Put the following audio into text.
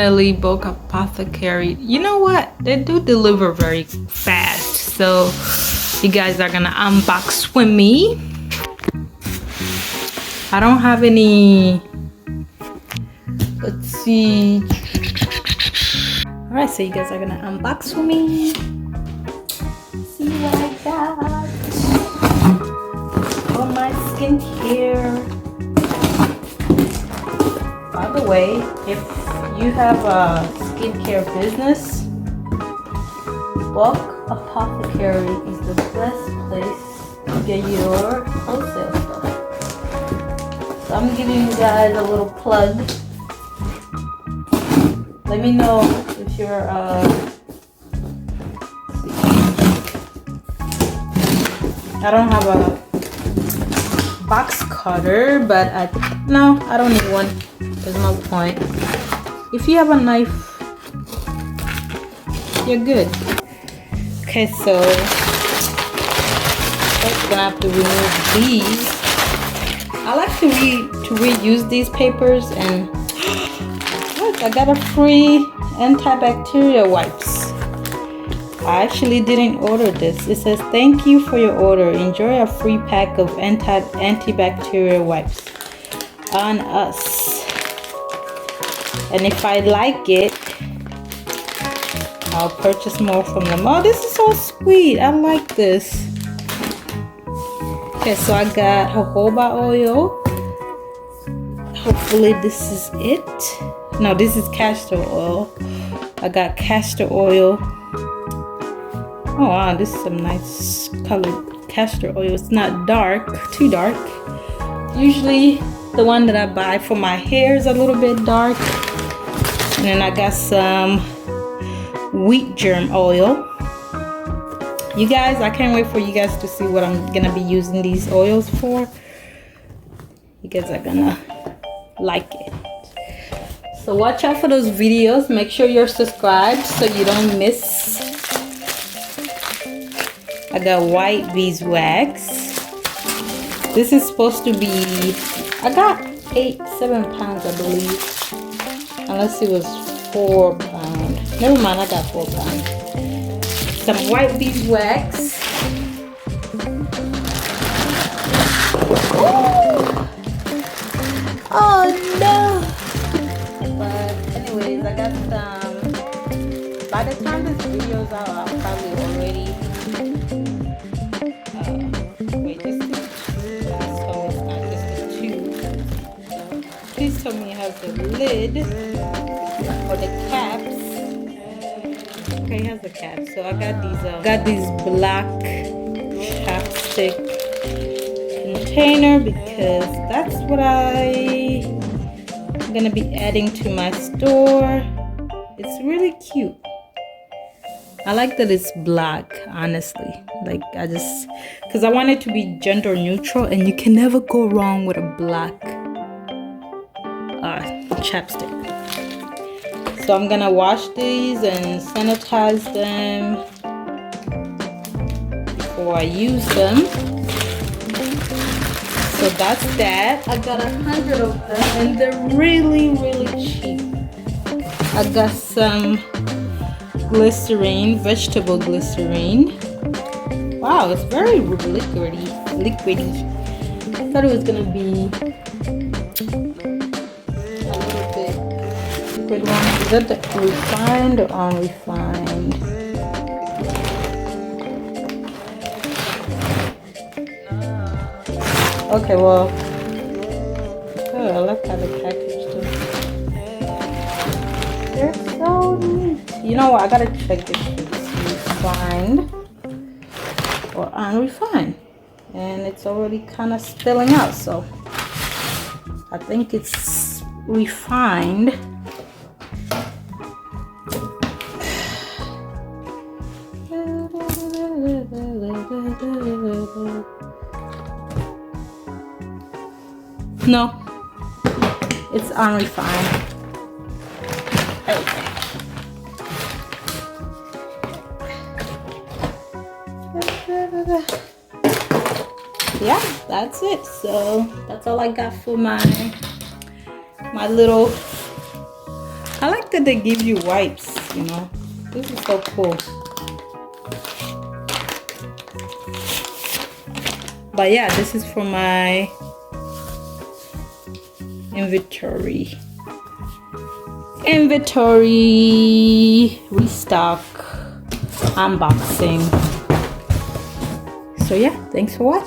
Finally, Bulk Apothecary. You know what? They do deliver very fast. So you guys are gonna unbox with me. I don't have any. Let's see. All right, so you guys are gonna unbox with me. See what I got. All my skincare. By the way, if you have a skincare business, Bulk Apothecary is the best place to get your wholesale stuff. So I'm giving you guys a little plug. Let me know if you're I don't have a box cutter, but I don't need one. There's no point. If you have a knife, you're good. Okay, so first gonna have to remove these. I like to reuse these papers, and look, I got a free antibacterial wipes. I actually didn't order this. It says thank you for your order. Enjoy a free pack of antibacterial wipes on us. And if I like it, I'll purchase more from them. Oh, this is so sweet. I like this. Okay, so I got jojoba oil. Hopefully this is it. No, this is castor oil. I got castor oil. Oh wow, this is some nice colored castor oil. It's not dark, too dark. Usually the one that I buy for my hair is a little bit dark. And then I got some wheat germ oil. You guys, I can't wait for you guys to see what I'm gonna be using these oils for. You guys are gonna like it. So watch out for those videos. Make sure you're subscribed so you don't miss. I got white beeswax. This is supposed to be, I got 7 pounds, I believe. Unless it was 4 pounds. Never mind, I got 4 pounds. Some white beeswax. Oh no! But anyways, I got some. By the time this video is out, I'll probably already. Wait, this is 2. Please tell me it has the lid or the caps. Okay, it has the caps. So I got these black chapstick container because that's what I'm gonna be adding to my store. It's really cute. I like that it's black, honestly. Like because I want it to be gender neutral, and you can never go wrong with a black chapstick. So I'm gonna wash these and sanitize them before I use them. So that's that. I got 100 of them, and they're really, really cheap. I got some glycerine, vegetable glycerine. Wow, it's very liquidy. I thought it was gonna be a little bit liquid one. Is that the refined or unrefined? Okay, well, oh, I like how the package is. They're so neat. You know what? I gotta check if it's refined or unrefined, and it's already kind of spilling out. So I think it's refined. No, it's unrefined. Okay. Yeah, that's it. So that's all I got for my little I like that they give you wipes, you know. This is so cool. But yeah, this is for my inventory restock unboxing. So yeah, thanks for watching.